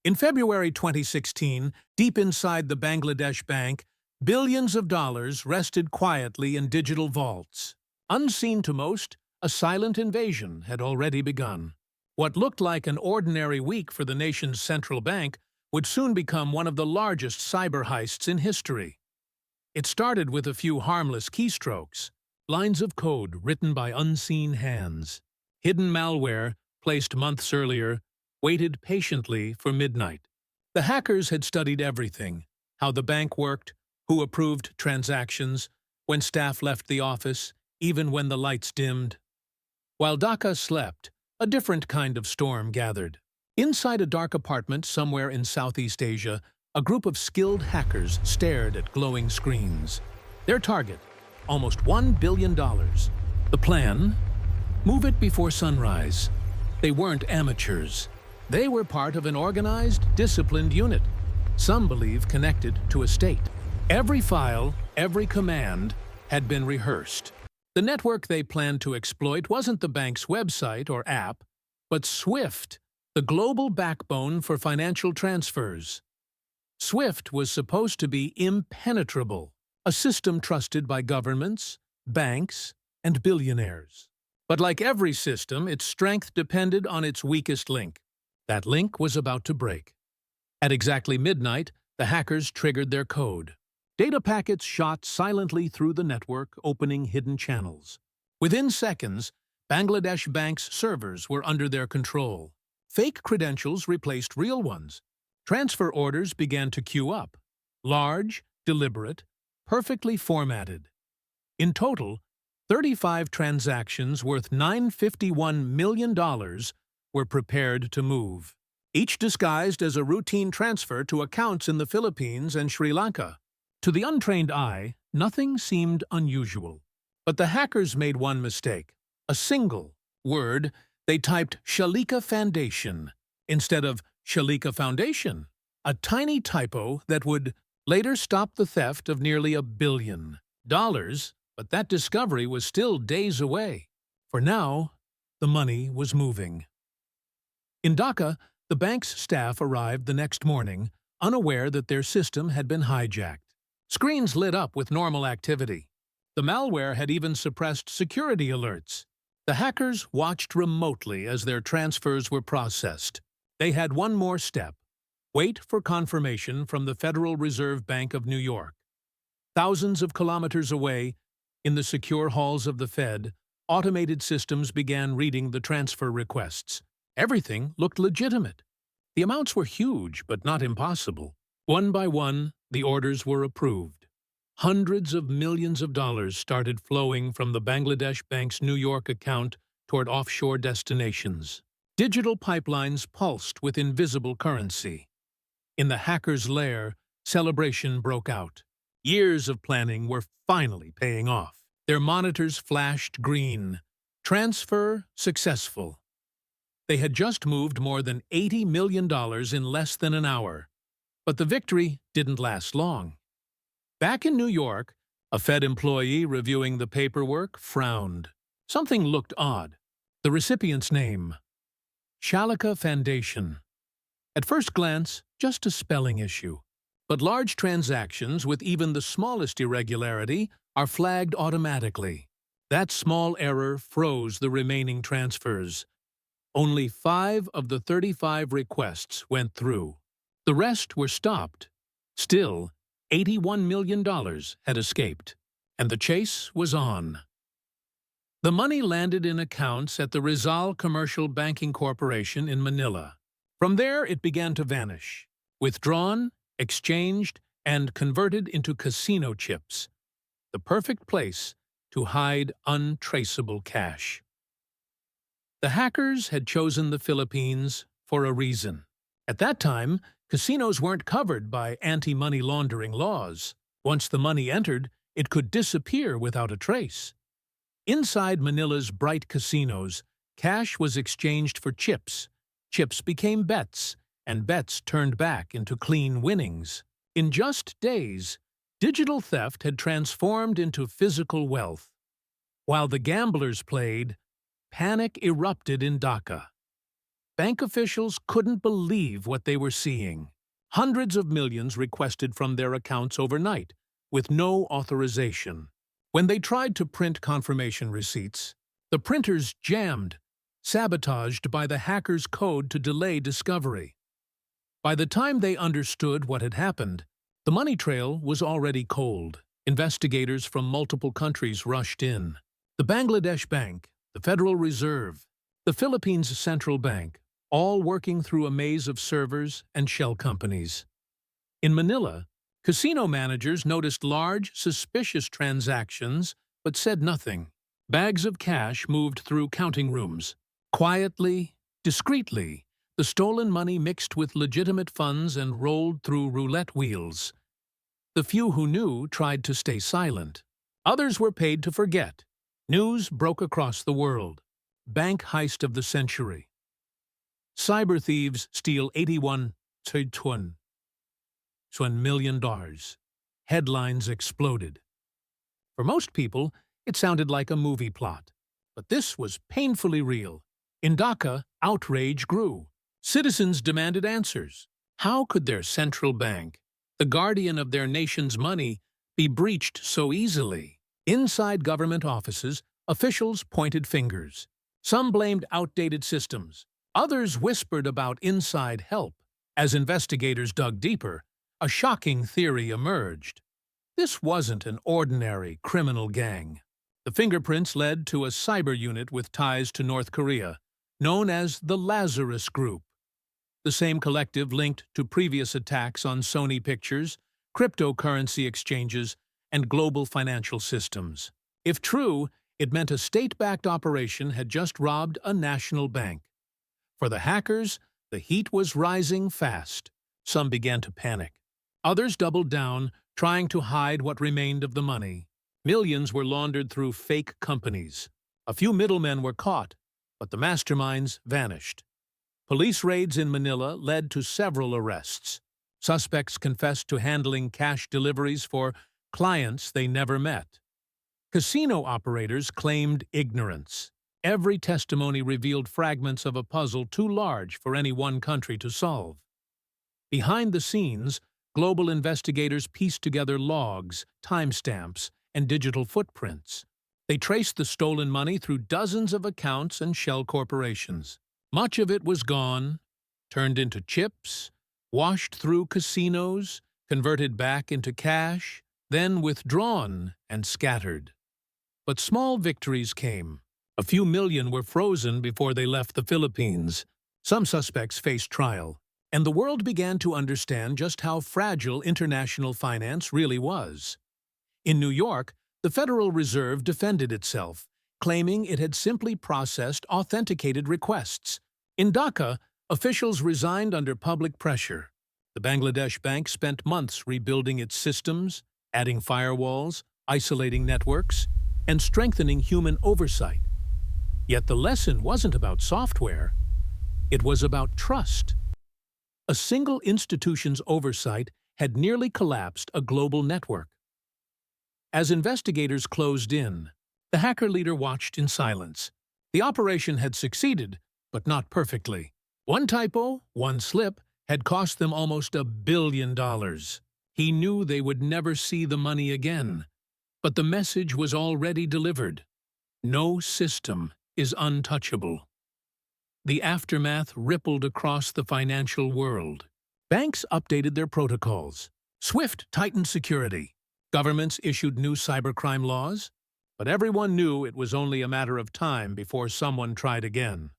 In February 2016, deep inside the Bangladesh bank, billions of dollars rested quietly in digital vaults. Unseen to most, a silent invasion had already begun. What looked like an ordinary week for the nation's central bank would soon become one of the largest cyber heists in history. It started with a few harmless keystrokes, lines of code written by unseen hands. Hidden malware, placed months earlier, waited patiently for midnight. The hackers had studied everything: how the bank worked, who approved transactions, when staff left the office, even when the lights dimmed. While Dhaka slept, a different kind of storm gathered. Inside a dark apartment somewhere in Southeast Asia, a group of skilled hackers stared at glowing screens. Their target, almost $1 billion. The plan? Move it before sunrise. They weren't amateurs. They were part of an organized, disciplined unit, some believe connected to a state. Every file, every command had been rehearsed. The network they planned to exploit wasn't the bank's website or app, but SWIFT, the global backbone for financial transfers. SWIFT was supposed to be impenetrable, a system trusted by governments, banks, and billionaires. But like every system, its strength depended on its weakest link. That link was about to break. At exactly midnight, the hackers triggered their code. Data packets shot silently through the network, opening hidden channels. Within seconds, Bangladesh Bank's servers were under their control. Fake credentials replaced real ones. Transfer orders began to queue up. Large, deliberate, perfectly formatted. In total, 35 transactions worth $951 million were prepared to move, each disguised as a routine transfer to accounts in the Philippines and Sri Lanka. To the untrained eye, nothing seemed unusual. But the hackers made one mistake. A single word, they typed Shalika Fandation instead of Shalika Foundation, a tiny typo that would later stop the theft of nearly $1 billion. But that discovery was still days away. For now, the money was moving. In Dhaka, the bank's staff arrived the next morning, unaware that their system had been hijacked. Screens lit up with normal activity. The malware had even suppressed security alerts. The hackers watched remotely as their transfers were processed. They had one more step: wait for confirmation from the Federal Reserve Bank of New York. Thousands of kilometers away, in the secure halls of the Fed, automated systems began reading the transfer requests. Everything looked legitimate. The amounts were huge, but not impossible. One by one, the orders were approved. Hundreds of millions of dollars started flowing from the Bangladesh Bank's New York account toward offshore destinations. Digital pipelines pulsed with invisible currency. In the hackers' lair, celebration broke out. Years of planning were finally paying off. Their monitors flashed green. Transfer successful. They had just moved more than $80 million in less than an hour. But the victory didn't last long. Back in New York, a Fed employee reviewing the paperwork frowned. Something looked odd. The recipient's name: Shalika Fandation. At first glance, just a spelling issue. But large transactions with even the smallest irregularity are flagged automatically. That small error froze the remaining transfers. Only 5 of the 35 requests went through. The rest were stopped. Still, $81 million had escaped, and the chase was on. The money landed in accounts at the Rizal Commercial Banking Corporation in Manila. From there, it began to vanish, withdrawn, exchanged, and converted into casino chips, the perfect place to hide untraceable cash. The hackers had chosen the Philippines for a reason. At that time, casinos weren't covered by anti-money laundering laws. Once the money entered, it could disappear without a trace. Inside Manila's bright casinos, cash was exchanged for chips. Chips became bets, and bets turned back into clean winnings. In just days, digital theft had transformed into physical wealth. While the gamblers played, panic erupted in Dhaka. Bank officials couldn't believe what they were seeing. Hundreds of millions requested from their accounts overnight, with no authorization. When they tried to print confirmation receipts, the printers jammed, sabotaged by the hackers' code to delay discovery. By the time they understood what had happened, the money trail was already cold. Investigators from multiple countries rushed in. The Bangladesh Bank, the Federal Reserve, the Philippines Central Bank, all working through a maze of servers and shell companies. In Manila, casino managers noticed large, suspicious transactions but said nothing. Bags of cash moved through counting rooms. Quietly, discreetly, the stolen money mixed with legitimate funds and rolled through roulette wheels. The few who knew tried to stay silent. Others were paid to forget. News broke across the world. Bank heist of the century. Cyber thieves steal $81 million. Headlines exploded. For most people, it sounded like a movie plot. But this was painfully real. In Dhaka, outrage grew. Citizens demanded answers. How could their central bank, the guardian of their nation's money, be breached so easily? Inside government offices, officials pointed fingers. Some blamed outdated systems. Others whispered about inside help. As investigators dug deeper, a shocking theory emerged. This wasn't an ordinary criminal gang. The fingerprints led to a cyber unit with ties to North Korea, known as the Lazarus Group. The same collective linked to previous attacks on Sony Pictures, cryptocurrency exchanges, and global financial systems. If true, it meant a state-backed operation had just robbed a national bank. For the hackers, the heat was rising fast. Some began to panic. Others doubled down, trying to hide what remained of the money. Millions were laundered through fake companies. A few middlemen were caught, but the masterminds vanished. Police raids in Manila led to several arrests. Suspects confessed to handling cash deliveries for clients they never met. Casino operators claimed ignorance. Every testimony revealed fragments of a puzzle too large for any one country to solve. Behind the scenes, global investigators pieced together logs, timestamps, and digital footprints. They traced the stolen money through dozens of accounts and shell corporations. Much of it was gone, turned into chips, washed through casinos, converted back into cash, then withdrawn and scattered. But small victories came. A few million were frozen before they left the Philippines. Some suspects faced trial, and the world began to understand just how fragile international finance really was. In New York, the Federal Reserve defended itself, claiming it had simply processed authenticated requests. In Dhaka, officials resigned under public pressure. The Bangladesh Bank spent months rebuilding its systems, adding firewalls, isolating networks, and strengthening human oversight. Yet the lesson wasn't about software. It was about trust. A single institution's oversight had nearly collapsed a global network. As investigators closed in, the hacker leader watched in silence. The operation had succeeded, but not perfectly. One typo, one slip, had cost them almost $1 billion. He knew they would never see the money again. But the message was already delivered. No system is untouchable. The aftermath rippled across the financial world. Banks updated their protocols. SWIFT tightened security. Governments issued new cybercrime laws. But everyone knew it was only a matter of time before someone tried again.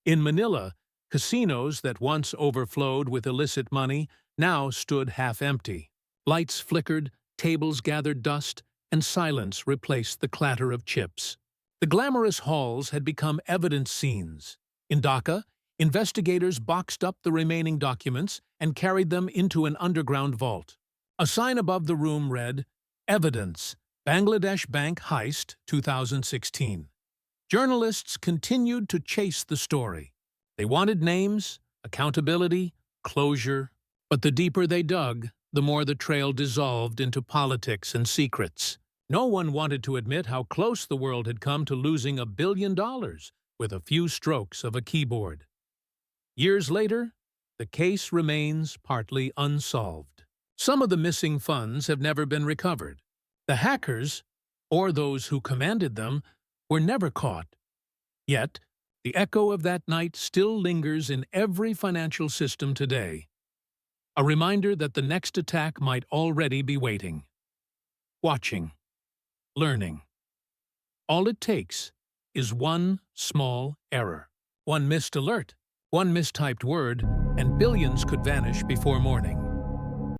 In Manila, casinos that once overflowed with illicit money now stood half empty. Lights flickered, tables gathered dust, and silence replaced the clatter of chips. The glamorous halls had become evidence scenes. In Dhaka, investigators boxed up the remaining documents and carried them into an underground vault. A sign above the room read, "Evidence, Bangladesh Bank Heist 2016. Journalists continued to chase the story. They wanted names, accountability, closure. But the deeper they dug, the more the trail dissolved into politics and secrets. No one wanted to admit how close the world had come to losing $1 billion with a few strokes of a keyboard. Years later, the case remains partly unsolved. Some of the missing funds have never been recovered. The hackers, or those who commanded them, were never caught. Yet, the echo of that night still lingers in every financial system today, a reminder that the next attack might already be waiting. Watching. Learning. All it takes is one small error, one missed alert, one mistyped word, and billions could vanish before morning.